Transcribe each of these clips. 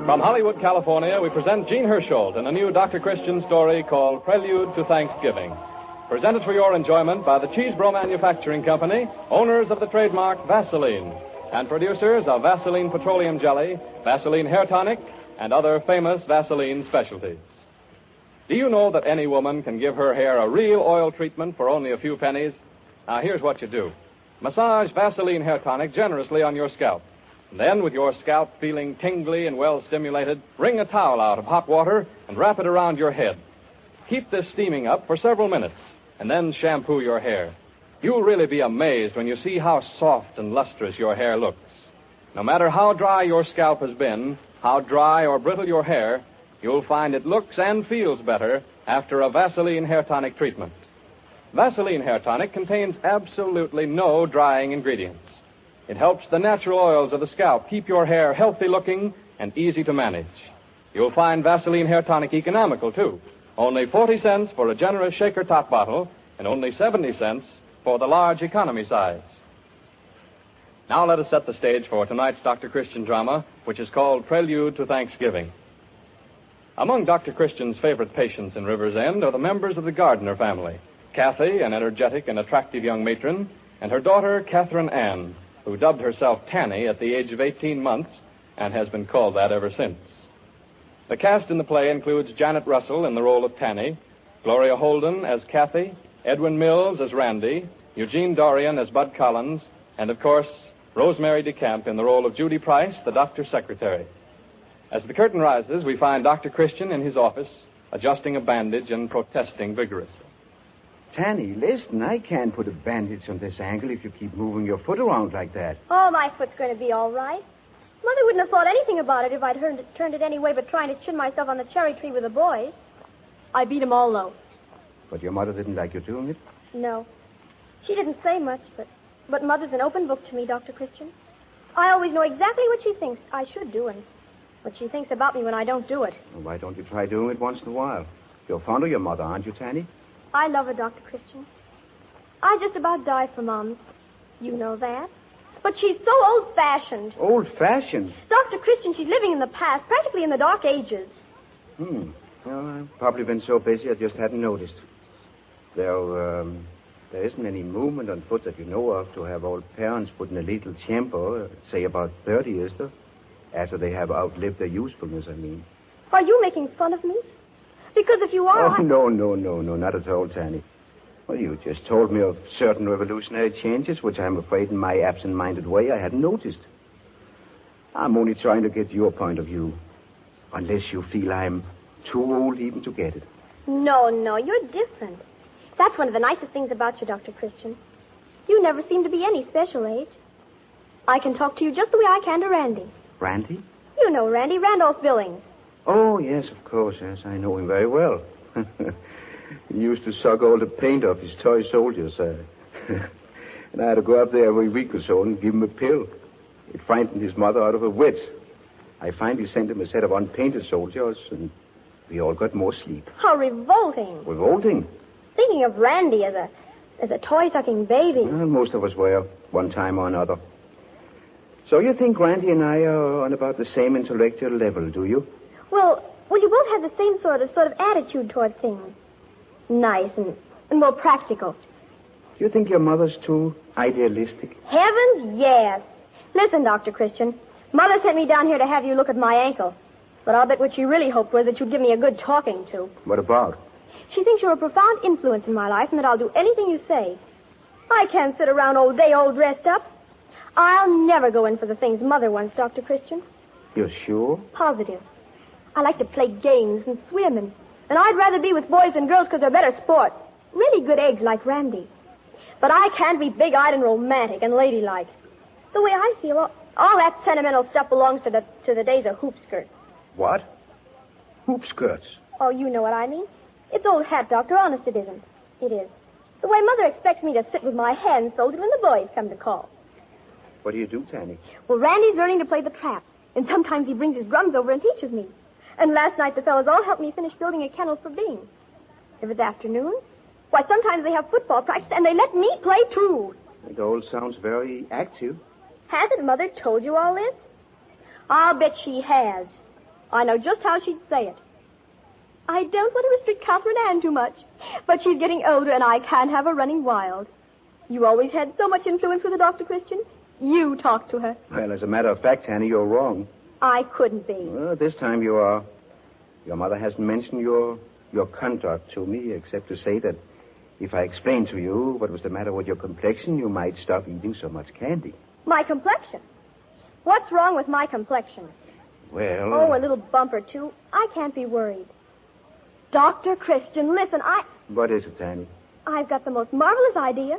From Hollywood, California, we present Jean Hersholt in a new Dr. Christian story called Prelude to Thanksgiving. Presented for your enjoyment by the Cheesebro Manufacturing Company, owners of the trademark Vaseline, and producers of Vaseline Petroleum Jelly, Vaseline Hair Tonic, and other famous Vaseline specialties. Do you know that any woman can give her hair a real oil treatment for only a few pennies? Now, here's what you do. Massage Vaseline Hair Tonic generously on your scalp. And then, with your scalp feeling tingly and well-stimulated, wring a towel out of hot water and wrap it around your head. Keep this steaming up for several minutes, and then shampoo your hair. You'll really be amazed when you see how soft and lustrous your hair looks. No matter how dry your scalp has been, how dry or brittle your hair, you'll find it looks and feels better after a Vaseline Hair Tonic treatment. Vaseline Hair Tonic contains absolutely no drying ingredients. It helps the natural oils of the scalp keep your hair healthy-looking and easy to manage. You'll find Vaseline Hair Tonic economical, too. Only 40 cents for a generous shaker top bottle and only 70 cents for the large economy size. Now let us set the stage for tonight's Dr. Christian drama, which is called Prelude to Thanksgiving. Among Dr. Christian's favorite patients in River's End are the members of the Gardner family, Kathy, an energetic and attractive young matron, and her daughter, Catherine Ann, who dubbed herself Tani at the age of 18 months and has been called that ever since. The cast in the play includes Janet Russell in the role of Tani, Gloria Holden as Kathy, Edwin Mills as Randy, Eugene Dorian as Bud Collins, and, of course, Rosemary DeCamp in the role of Judy Price, the doctor's secretary. As the curtain rises, we find Dr. Christian in his office, adjusting a bandage and protesting vigorously. Tani, listen, I can't put a bandage on this ankle if you keep moving your foot around like that. Oh, my foot's going to be all right. Mother wouldn't have thought anything about it if I'd turned it any way but trying to chin myself on the cherry tree with the boys. I beat 'em all, though. But your mother didn't like you doing it? No. She didn't say much, but Mother's an open book to me, Dr. Christian. I always know exactly what she thinks I should do and what she thinks about me when I don't do it. Well, why don't you try doing it once in a while? You're fond of your mother, aren't you, Tani? I love her, Dr. Christian. I just about die for Mom. You know that. But she's so old-fashioned. Old-fashioned? Dr. Christian, she's living in the past, practically in the Dark Ages. Well, I've probably been so busy I just hadn't noticed. There isn't any movement on foot that you know of to have old parents put in a lethal chamber, say about 30, is there? After they have outlived their usefulness, I mean. Are you making fun of me? Because if you are... Oh, no, not at all, Tani. Well, you just told me of certain revolutionary changes, which I'm afraid in my absent-minded way I hadn't noticed. I'm only trying to get your point of view. Unless you feel I'm too old even to get it. No, you're different. That's one of the nicest things about you, Dr. Christian. You never seem to be any special age. I can talk to you just the way I can to Randy. Randy? You know Randy, Randolph Billings. Oh, yes, of course, yes. I know him very well. He used to suck all the paint off his toy soldiers. And I had to go up there every week or so and give him a pill. It frightened his mother out of her wits. I finally sent him a set of unpainted soldiers, and we all got more sleep. How revolting. Revolting? Thinking of Randy as a toy-sucking baby. Well, most of us were, one time or another. So you think Randy and I are on about the same intellectual level, do you? Well, you both have the same sort of attitude toward things. Nice and more practical. Do you think your mother's too idealistic? Heavens, yes. Listen, Dr. Christian, Mother sent me down here to have you look at my ankle. But I'll bet what she really hoped was that you'd give me a good talking to. What about? She thinks you're a profound influence in my life and that I'll do anything you say. I can't sit around all day all dressed up. I'll never go in for the things Mother wants, Dr. Christian. You're sure? Positive. I like to play games and swim, and I'd rather be with boys than girls because they're better sport. Really good eggs like Randy. But I can't be big-eyed and romantic and ladylike. The way I feel, all that sentimental stuff belongs to the days of hoop skirts. What? Hoop skirts? Oh, you know what I mean. It's old hat, Doctor. Honest, it isn't. It is. The way Mother expects me to sit with my hands folded when the boys come to call. What do you do, Tani? Well, Randy's learning to play the trap, and sometimes he brings his drums over and teaches me. And last night the fellas all helped me finish building a kennel for Bing. If it's afternoon, why, sometimes they have football practice, and they let me play, too. It all sounds very active. Hasn't Mother told you all this? I'll bet she has. I know just how she'd say it. I don't want to restrict Catherine Ann too much, but she's getting older and I can't have her running wild. You always had so much influence with her, Dr. Christian. You talked to her. Well, as a matter of fact, Tani, you're wrong. I couldn't be. Well, this time you are. Your mother hasn't mentioned your conduct to me, except to say that if I explained to you what was the matter with your complexion, you might stop eating so much candy. My complexion? What's wrong with my complexion? Well... Oh, a little bump or two. I can't be worried. Dr. Christian, listen, What is it, Tani? I've got the most marvelous idea.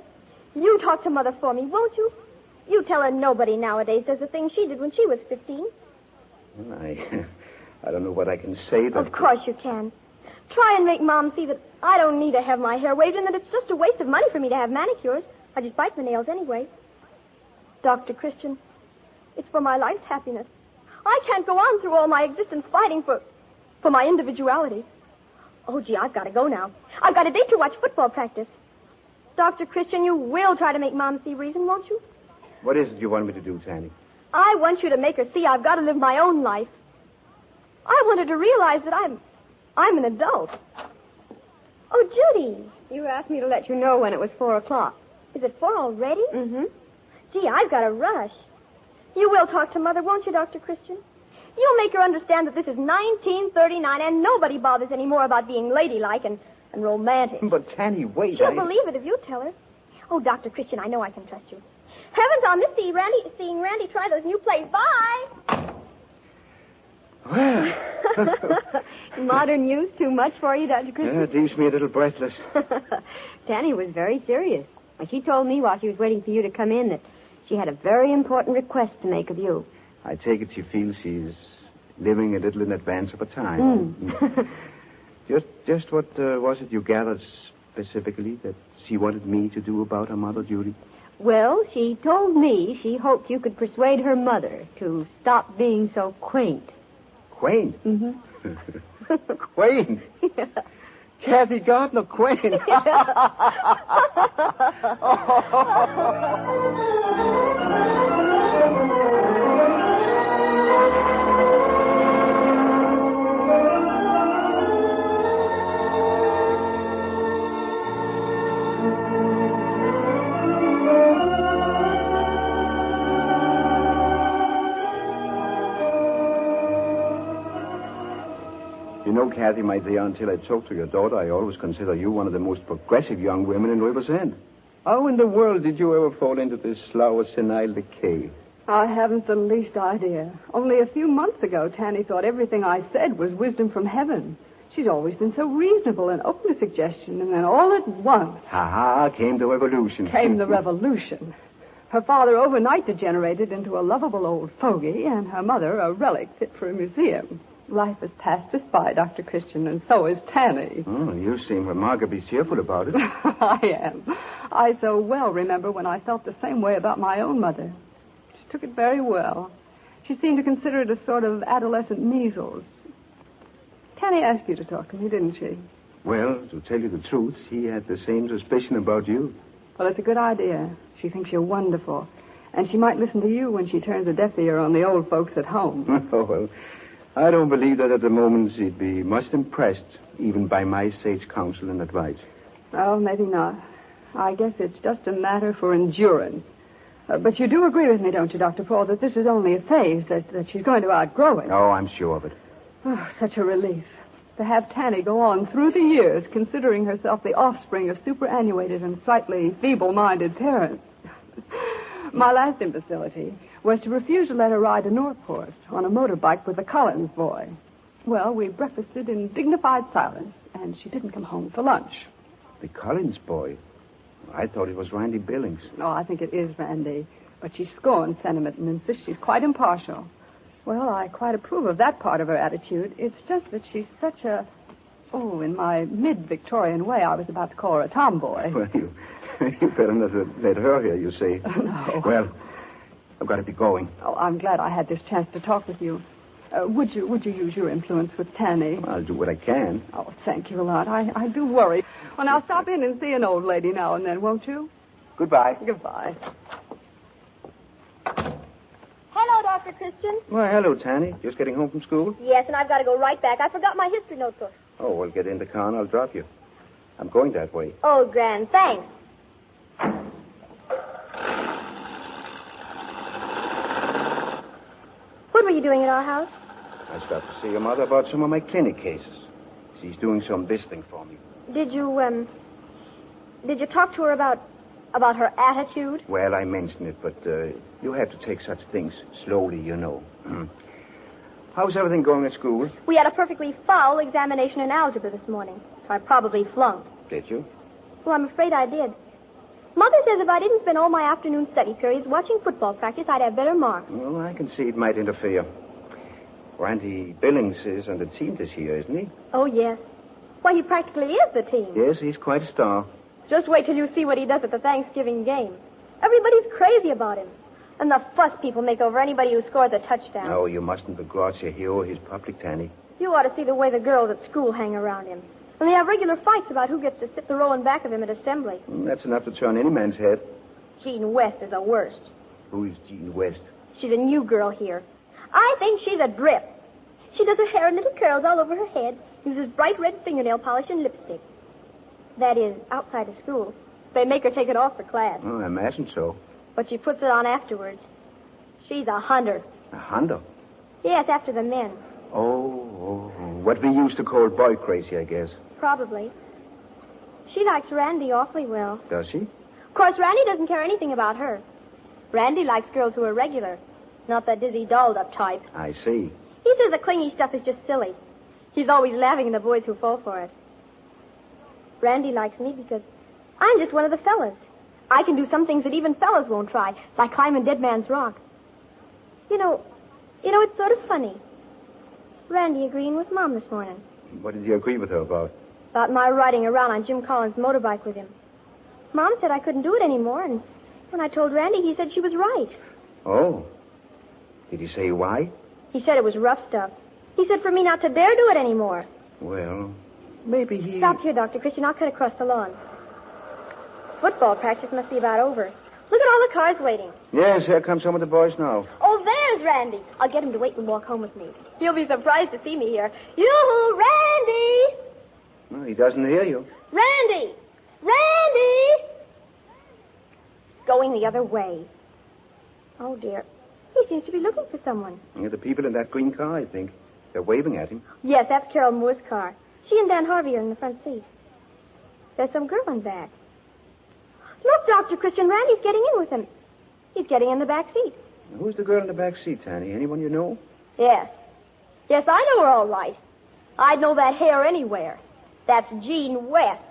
You talk to Mother for me, won't you? You tell her nobody nowadays does the things she did when she was 15. Well, I don't know what I can say that... Of course you can. Try and make Mom see that I don't need to have my hair waved and that it's just a waste of money for me to have manicures. I just bite my nails anyway. Dr. Christian, it's for my life's happiness. I can't go on through all my existence fighting for my individuality. Oh, gee, I've got to go now. I've got a date to watch football practice. Dr. Christian, you will try to make Mom see reason, won't you? What is it you want me to do, Tani? I want you to make her see I've got to live my own life. I want her to realize that I'm an adult. Oh, Judy. You asked me to let you know when it was 4 o'clock. Is it 4 already? Mm-hmm. Gee, I've got to rush. You will talk to Mother, won't you, Dr. Christian? You'll make her understand that this is 1939 and nobody bothers anymore about being ladylike and romantic. But, Tani, wait. She'll believe it if you tell her. Oh, Dr. Christian, I know I can trust you. Heavens on this, seeing Randy try those new plays. Bye! Well. Modern youth too much for you, Dr. Christian? Yeah, it leaves me a little breathless. Tani was very serious. She told me while she was waiting for you to come in that she had a very important request to make of you. I take it she feels she's living a little in advance of her time. Just what was it you gathered specifically that she wanted me to do about her mother, Judy? Well, she told me she hoped you could persuade her mother to stop being so quaint. Quaint? Mm-hmm. Quaint? Yeah. Kathy Gardner Quaint. You know, Kathy, my dear, until I talked to your daughter, I always consider you one of the most progressive young women in River's End. How in the world did you ever fall into this slow or senile decay? I haven't the least idea. Only a few months ago, Tani thought everything I said was wisdom from heaven. She's always been so reasonable and open to suggestion, and then all at once... Ha-ha, came the revolution. Came the revolution. Her father overnight degenerated into a lovable old fogey, and her mother a relic fit for a museum. Life has passed us by, Dr. Christian, and so is Tani. Oh, you seem remarkably cheerful about it. I am. I so well remember when I felt the same way about my own mother. She took it very well. She seemed to consider it a sort of adolescent measles. Tani asked you to talk to me, didn't she? Well, to tell you the truth, she had the same suspicion about you. Well, it's a good idea. She thinks you're wonderful. And she might listen to you when she turns a deaf ear on the old folks at home. Oh, well, I don't believe that at the moment she'd be much impressed, even by my sage counsel and advice. Oh, maybe not. I guess it's just a matter for endurance. But you do agree with me, don't you, Dr. Paul, that this is only a phase, that she's going to outgrow it? Oh, I'm sure of it. Oh, such a relief. To have Tani go on through the years considering herself the offspring of superannuated and slightly feeble-minded parents. My last imbecility was to refuse to let her ride to Northport on a motorbike with the Collins boy. Well, we breakfasted in dignified silence, and she didn't come home for lunch. The Collins boy? I thought it was Randy Billings. Oh, I think it is Randy. But she scorns sentiment and insists she's quite impartial. Well, I quite approve of that part of her attitude. It's just that she's such a... Oh, in my mid-Victorian way, I was about to call her a tomboy. Well, you better not let her hear you say. Oh, no. Well, I've got to be going. Oh, I'm glad I had this chance to talk with you. Would you use your influence with Tani? I'll do what I can. Oh, thank you a lot. I do worry. Well, now stop in and see an old lady now and then, won't you? Goodbye. Goodbye. Hello, Dr. Dr. Christian. Well, hello, Tani. Just getting home from school? Yes, and I've got to go right back. I forgot my history notebook. Oh, well, get in the car and I'll drop you. I'm going that way. Oh, grand. Thanks. What were you doing at our house? I stopped to see your mother about some of my clinic cases. She's doing some visiting for me. Did you talk to her about her attitude? Well, I mentioned it, but you have to take such things slowly, you know. How's everything going at school? We had a perfectly foul examination in algebra this morning, so I probably flunked. Did you? Well, I'm afraid I did. Mother says if I didn't spend all my afternoon study periods watching football practice, I'd have better marks. Well, I can see it might interfere. Randy Billings is on the team this year, isn't he? Oh, yes. Why, he practically is the team. Yes, he's quite a star. Just wait till you see what he does at the Thanksgiving game. Everybody's crazy about him. And the fuss people make over anybody who scores a touchdown. No, you mustn't begrudge your hero his public, Tani. You ought to see the way the girls at school hang around him. And they have regular fights about who gets to sit the row in back of him at assembly. That's enough to turn any man's head. Jean West is the worst. Who is Jean West? She's a new girl here. I think she's a drip. She does her hair in little curls all over her head, uses bright red fingernail polish and lipstick. That is, outside of school. They make her take it off for class. Oh, I imagine so. But she puts it on afterwards. She's a hunter. A hunter? Yes, after the men. Oh, what we used to call boy crazy, I guess. Probably. She likes Randy awfully well. Does she? Of course, Randy doesn't care anything about her. Randy likes girls who are regular, not that dizzy dolled-up type. I see. He says the clingy stuff is just silly. He's always laughing at the boys who fall for it. Randy likes me because I'm just one of the fellas. I can do some things that even fellas won't try, like climbing Dead Man's Rock. You know, it's sort of funny. Randy agreeing with Mom this morning. What did you agree with her about? About my riding around on Jim Collins' motorbike with him. Mom said I couldn't do it anymore, and when I told Randy, he said she was right. Oh. Did he say why? He said it was rough stuff. He said for me not to dare do it anymore. Well, maybe he... Stop here, Dr. Christian. I'll cut across the lawn. Football practice must be about over. Look at all the cars waiting. Yes, here come some of the boys now. Oh, there's Randy. I'll get him to wait and walk home with me. He'll be surprised to see me here. Yoo-hoo, Randy! No, he doesn't hear you. Randy! Randy! Going the other way. Oh, dear. He seems to be looking for someone. Yeah, the people in that green car, I think. They're waving at him. Yes, that's Carol Moore's car. She and Dan Harvey are in the front seat. There's some girl in back. Look, Dr. Christian, Randy's getting in with him. He's getting in the back seat. Who's the girl in the back seat, Tani? Anyone you know? Yes. Yes, I know her all right. I'd know that hair anywhere. That's Jean West.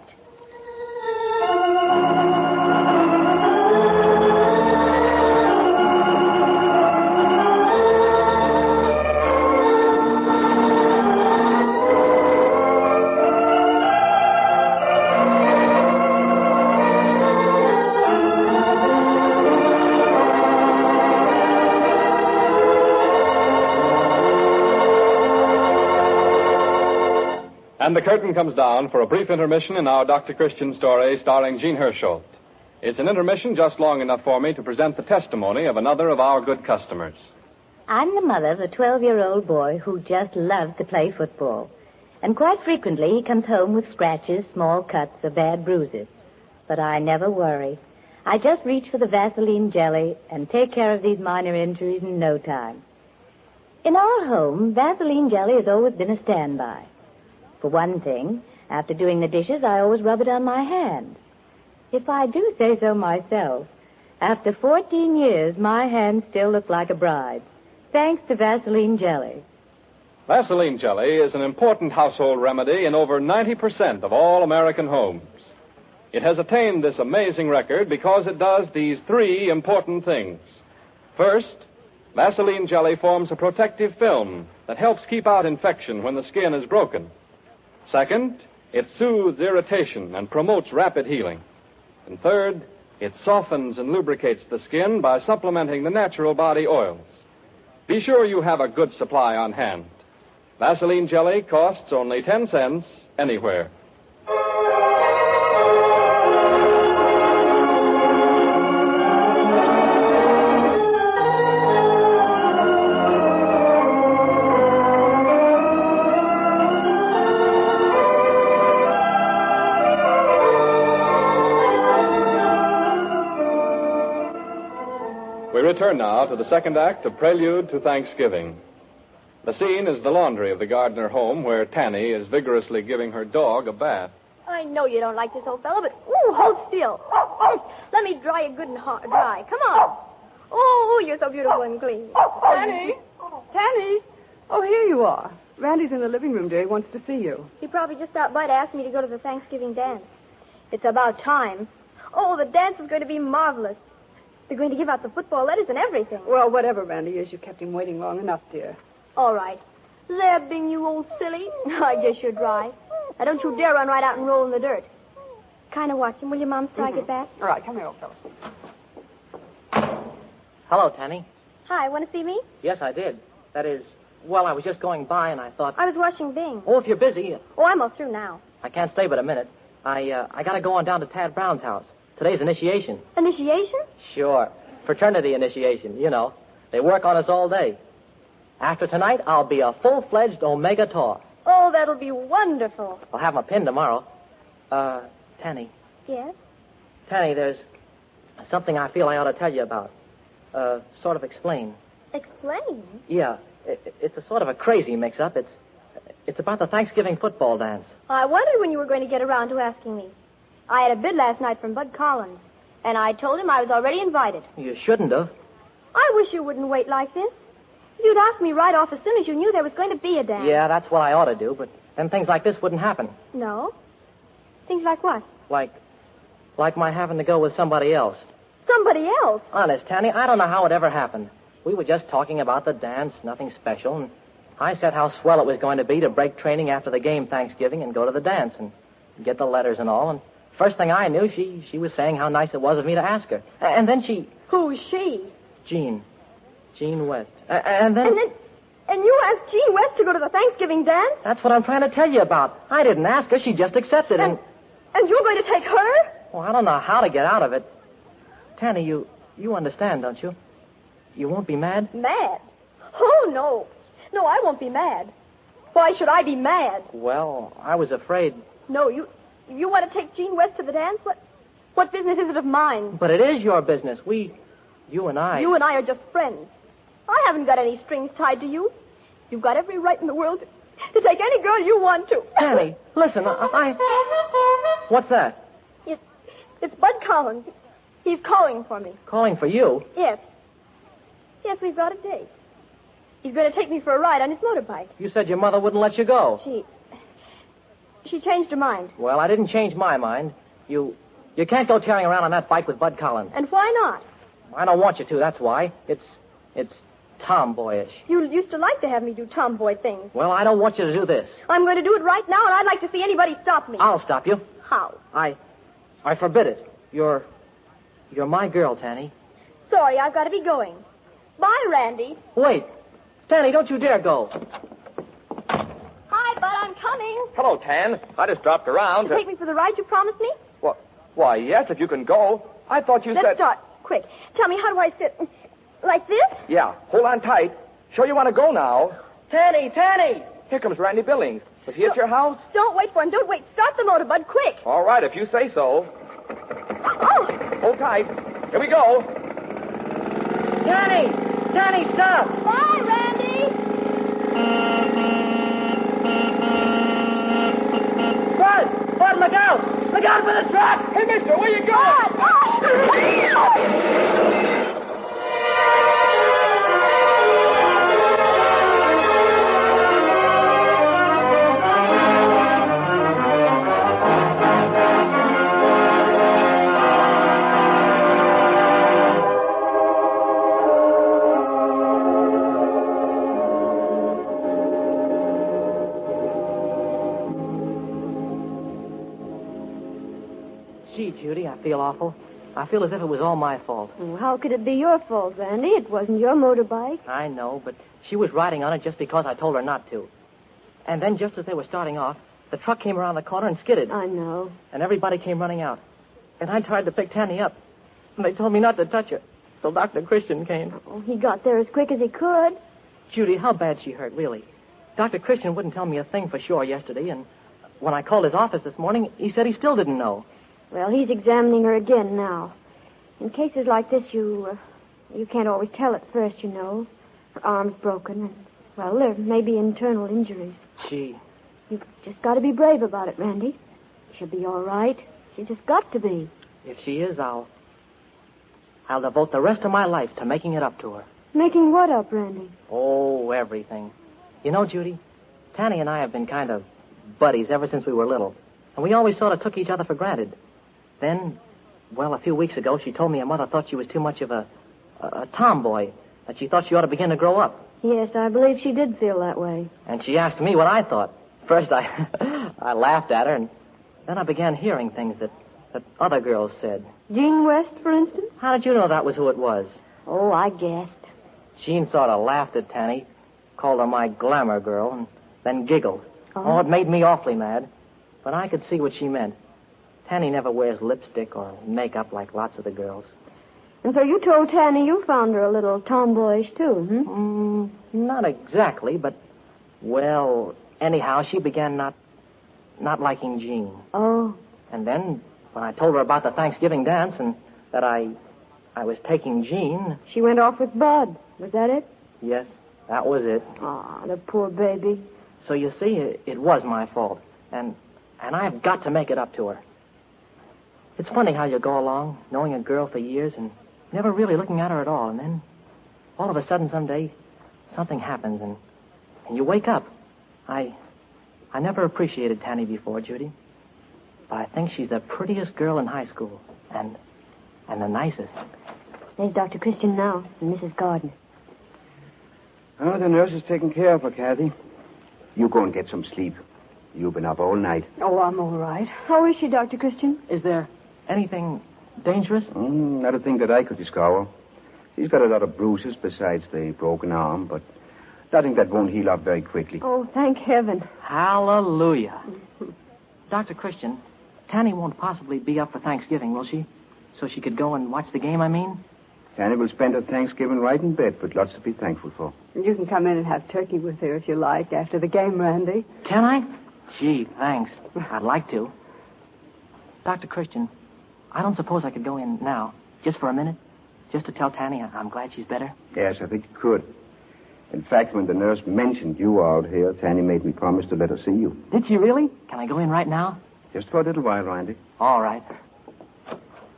And the curtain comes down for a brief intermission in our Dr. Christian story starring Jean Hersholt. It's an intermission just long enough for me to present the testimony of another of our good customers. I'm the mother of a 12-year-old boy who just loves to play football. And quite frequently he comes home with scratches, small cuts, or bad bruises. But I never worry. I just reach for the Vaseline jelly and take care of these minor injuries in no time. In our home, Vaseline jelly has always been a standby. For one thing, after doing the dishes, I always rub it on my hands. If I do say so myself, after 14 years, my hands still look like a bride's, thanks to Vaseline jelly. Vaseline jelly is an important household remedy in over 90% of all American homes. It has attained this amazing record because it does these three important things. First, Vaseline jelly forms a protective film that helps keep out infection when the skin is broken. Second, it soothes irritation and promotes rapid healing. And third, it softens and lubricates the skin by supplementing the natural body oils. Be sure you have a good supply on hand. Vaseline jelly costs only 10 cents anywhere. return now to the second act of Prelude to Thanksgiving. The scene is the laundry of the Gardner home where Tani is vigorously giving her dog a bath. I know you don't like this old fellow, but, hold still. Let me dry you good and dry. Come on. Oh, you're so beautiful and clean. Tani! Tani! Oh, here you are. Randy's in the living room, dear. He wants to see you. He probably just stopped by to ask me to go to the Thanksgiving dance. It's about time. Oh, the dance is going to be marvelous. They're going to give out the football letters and everything. Well, whatever Randy is, you kept him waiting long enough, dear. All right. There, Bing, you old silly. I guess you're dry. Now, don't you dare run right out and roll in the dirt. Kind of watch him, will you, Mom, till I get back? All right, come here, old fellow. Hello, Tani. Hi, want to see me? Yes, I did. That is, well, I was just going by and I thought... I was washing Bing. Oh, if you're busy... Oh, I'm all through now. I can't stay but a minute. I got to go on down to Tad Brown's house. Today's initiation. Initiation? Sure. Fraternity initiation, you know. They work on us all day. After tonight, I'll be a full-fledged Omega Tau. Oh, that'll be wonderful. I'll have my pin tomorrow. Tani. Yes? Tani, there's something I feel I ought to tell you about. Sort of explain. Explain? Yeah. It's a sort of a crazy mix-up. It's about the Thanksgiving football dance. I wondered when you were going to get around to asking me. I had a bid last night from Bud Collins, and I told him I was already invited. You shouldn't have. I wish you wouldn't wait like this. You'd ask me right off as soon as you knew there was going to be a dance. Yeah, that's what I ought to do, but then things like this wouldn't happen. No? Things like what? Like my having to go with somebody else. Somebody else? Honest, Tani, I don't know how it ever happened. We were just talking about the dance, nothing special, and I said how swell it was going to be to break training after the game Thanksgiving and go to the dance and get the letters and all, and first thing I knew, she was saying how nice it was of me to ask her. And then she... Who's she? Jean West. And then... And you asked Jean West to go to the Thanksgiving dance? That's what I'm trying to tell you about. I didn't ask her. She just accepted. And you're going to take her? Well, I don't know how to get out of it. Tani, you understand, don't you? You won't be mad? Mad? Oh, no. No, I won't be mad. Why should I be mad? Well, I was afraid... No, you want to take Jean West to the dance? What business is it of mine? But it is your business. You and I... You and I are just friends. I haven't got any strings tied to you. You've got every right in the world to take any girl you want to. Tani, listen, What's that? It's Bud Collins. He's calling for me. Calling for you? Yes. Yes, we've got a date. He's going to take me for a ride on his motorbike. You said your mother wouldn't let you go. She changed her mind. Well, I didn't change my mind. You can't go tearing around on that bike with Bud Collins. And why not? I don't want you to, that's why. It's tomboyish. You used to like to have me do tomboy things. Well, I don't want you to do this. I'm going to do it right now, and I'd like to see anybody stop me. I'll stop you. How? I forbid it. You're my girl, Tani. Sorry, I've got to be going. Bye, Randy. Wait. Tani, don't you dare go. Hi, Bud, I'm coming. Hello, Tan. I just dropped around. Take me for the ride you promised me? Why, yes, if you can go. I thought you said... Let's start. Quick. Tell me, how do I sit? Like this? Yeah, hold on tight. Sure you want to go now? Tani! Here comes Randy Billings. Was he at your house? Don't wait for him. Don't wait. Start the motor, Bud, quick. All right, if you say so. Oh! Hold tight. Here we go. Tani, stop! Bye, Randy! Bud, look out! Look out for the truck! Hey, mister, where you going? Bud! Gee, Judy, I feel awful. I feel as if it was all my fault. Well, how could it be your fault, Randy? It wasn't your motorbike. I know, but she was riding on it just because I told her not to. And then just as they were starting off, the truck came around the corner and skidded. I know. And everybody came running out. And I tried to pick Tani up. And they told me not to touch her. So Dr. Christian came. Oh, he got there as quick as he could. Judy, how bad she hurt, really? Dr. Christian wouldn't tell me a thing for sure yesterday, and when I called his office this morning, he said he still didn't know. Well, he's examining her again now. In cases like this, you You can't always tell at first, you know. Her arm's broken, and, well, there may be internal injuries. Gee. You've just got to be brave about it, Randy. She'll be all right. She's just got to be. If she is, I'll devote the rest of my life to making it up to her. Making what up, Randy? Oh, everything. You know, Judy, Tani and I have been kind of buddies ever since we were little. And we always sort of took each other for granted. Then, well, a few weeks ago, she told me her mother thought she was too much of a tomboy, that she thought she ought to begin to grow up. Yes, I believe she did feel that way. And she asked me what I thought. First, I laughed at her, and then I began hearing things that other girls said. Jean West, for instance? How did you know that was who it was? Oh, I guessed. Jean sort of laughed at Tani, called her my glamour girl, and then giggled. Oh, it made me awfully mad. But I could see what she meant. Tani never wears lipstick or makeup like lots of the girls. And so you told Tani you found her a little tomboyish, too, Not exactly, but, well, anyhow, she began not liking Jean. Oh. And then, when I told her about the Thanksgiving dance and that I was taking Jean... She went off with Bud. Was that it? Yes, that was it. Ah, the poor baby. So you see, it was my fault. And I've got to make it up to her. It's funny how you go along, knowing a girl for years and never really looking at her at all. And then, all of a sudden, someday, something happens and you wake up. I never appreciated Tani before, Judy. But I think she's the prettiest girl in high school. And the nicest. There's Dr. Christian now and Mrs. Gardner. Oh, the nurse is taking care of her, Kathy. You go and get some sleep. You've been up all night. Oh, I'm all right. How is she, Dr. Christian? Is there anything dangerous? Not a thing that I could discover. She's got a lot of bruises besides the broken arm, but nothing that won't heal up very quickly. Oh, thank heaven. Hallelujah. Dr. Christian, Tani won't possibly be up for Thanksgiving, will she? So she could go and watch the game, I mean? Tani will spend her Thanksgiving right in bed, with lots to be thankful for. You can come in and have turkey with her if you like after the game, Randy. Can I? Gee, thanks. I'd like to. Dr. Christian, I don't suppose I could go in now, just for a minute, just to tell Tani I'm glad she's better? Yes, I think you could. In fact, when the nurse mentioned you were out here, Tani made me promise to let her see you. Did she really? Can I go in right now? Just for a little while, Randy. All right.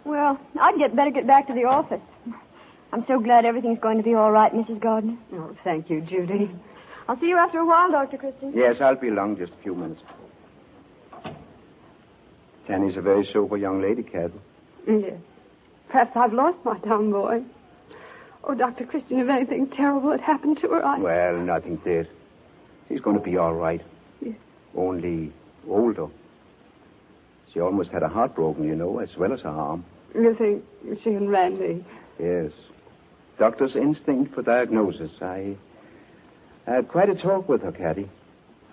Well, I'd better get back to the office. I'm so glad everything's going to be all right, Mrs. Gardner. Oh, thank you, Judy. I'll see you after a while, Dr. Christian. Yes, I'll be along just a few minutes. Tani's a very sober young lady, Kathy. Yes. Perhaps I've lost my tomboy. Oh, Dr. Christian, if anything terrible had happened to her, Well, nothing did. She's going to be all right. Yes. Only older. She almost had her heart broken, you know, as well as her arm. You think she and Randy... Yes. Doctor's instinct for diagnosis. I had quite a talk with her, Kathy.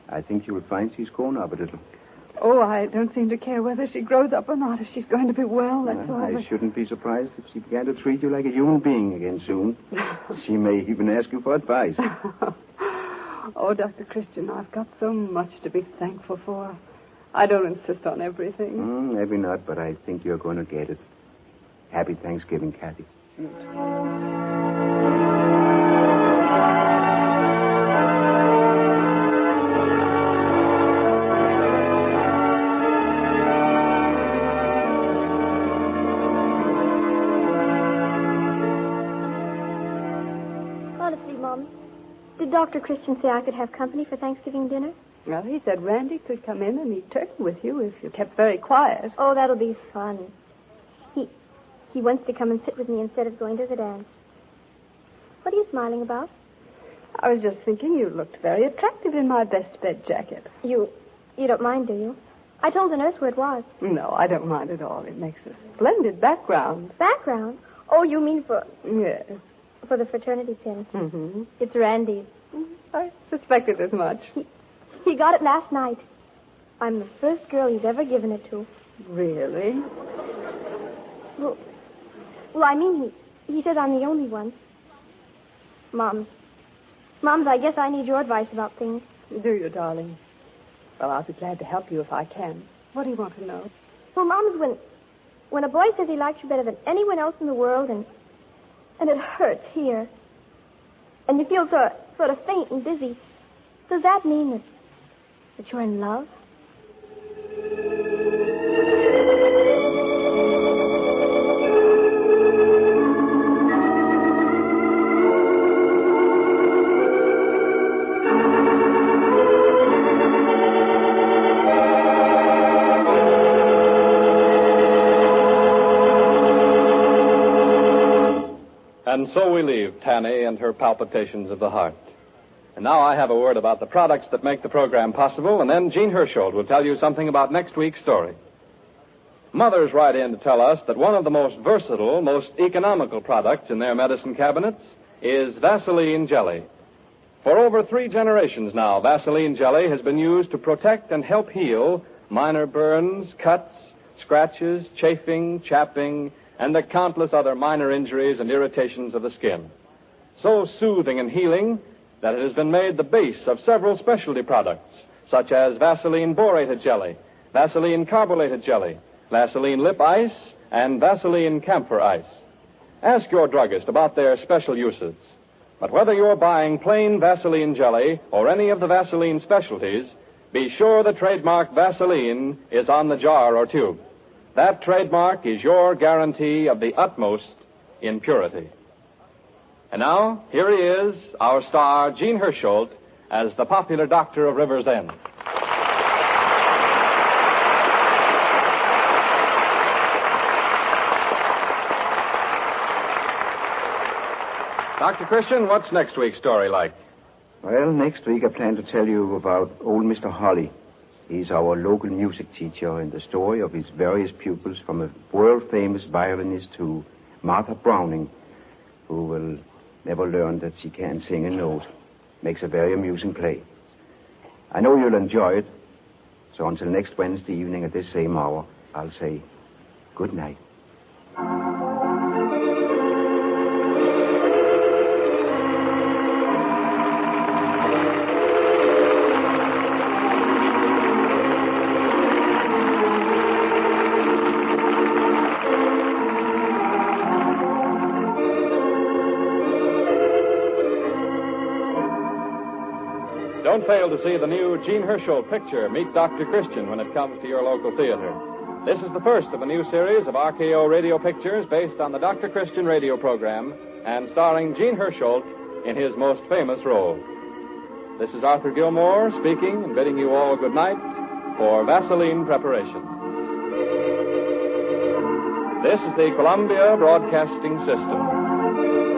I think you'll find she's grown up a little. Oh, I don't seem to care whether she grows up or not. If she's going to be well, that's all. I shouldn't be surprised if she began to treat you like a human being again soon. She may even ask you for advice. Oh, Dr. Christian, I've got so much to be thankful for. I don't insist on everything. Maybe not, but I think you're going to get it. Happy Thanksgiving, Kathy. Honestly, Mom, did Dr. Christian say I could have company for Thanksgiving dinner? Well, he said Randy could come in and eat turkey with you if you kept very quiet. Oh, that'll be fun. He wants to come and sit with me instead of going to the dance. What are you smiling about? I was just thinking you looked very attractive in my best bed jacket. You don't mind, do you? I told the nurse where it was. No, I don't mind at all. It makes a splendid background. Background? Oh, you mean for... Yes. For the fraternity pin. Mm-hmm. It's Randy's. I suspected as much. He got it last night. I'm the first girl he's ever given it to. Really? Well, I mean, he says I'm the only one. Moms, I guess I need your advice about things. Do you, darling? Well, I'll be glad to help you if I can. What do you want to know? Well, Moms, when a boy says he likes you better than anyone else in the world, and and it hurts here. And you feel sort of faint and dizzy. Does that mean that you're in love? And so we leave Tani and her palpitations of the heart. And now I have a word about the products that make the program possible, and then Jean Hersholt will tell you something about next week's story. Mothers write in to tell us that one of the most versatile, most economical products in their medicine cabinets is Vaseline jelly. For over 3 generations now, Vaseline jelly has been used to protect and help heal minor burns, cuts, scratches, chafing, chapping, and the countless other minor injuries and irritations of the skin. So soothing and healing that it has been made the base of several specialty products, such as Vaseline borated jelly, Vaseline carbolated jelly, Vaseline lip ice, and Vaseline camphor ice. Ask your druggist about their special uses. But whether you're buying plain Vaseline jelly or any of the Vaseline specialties, be sure the trademark Vaseline is on the jar or tube. That trademark is your guarantee of the utmost in purity. And now, here he is, our star, Jean Hersholt, as the popular doctor of River's End. Dr. Christian, what's next week's story like? Well, next week I plan to tell you about old Mr. Holly. He's our local music teacher, and the story of his various pupils, from a world-famous violinist to Martha Browning, who will never learn that she can't sing a note. Makes a very amusing play. I know you'll enjoy it. So until next Wednesday evening at this same hour, I'll say good night. Don't fail to see the new Jean Hersholt picture, Meet Dr. Christian, when it comes to your local theater. This is the first of a new series of RKO radio pictures based on the Dr. Christian radio program and starring Jean Hersholt in his most famous role. This is Arthur Gilmore speaking and bidding you all good night for Vaseline Preparation. This is the Columbia Broadcasting System.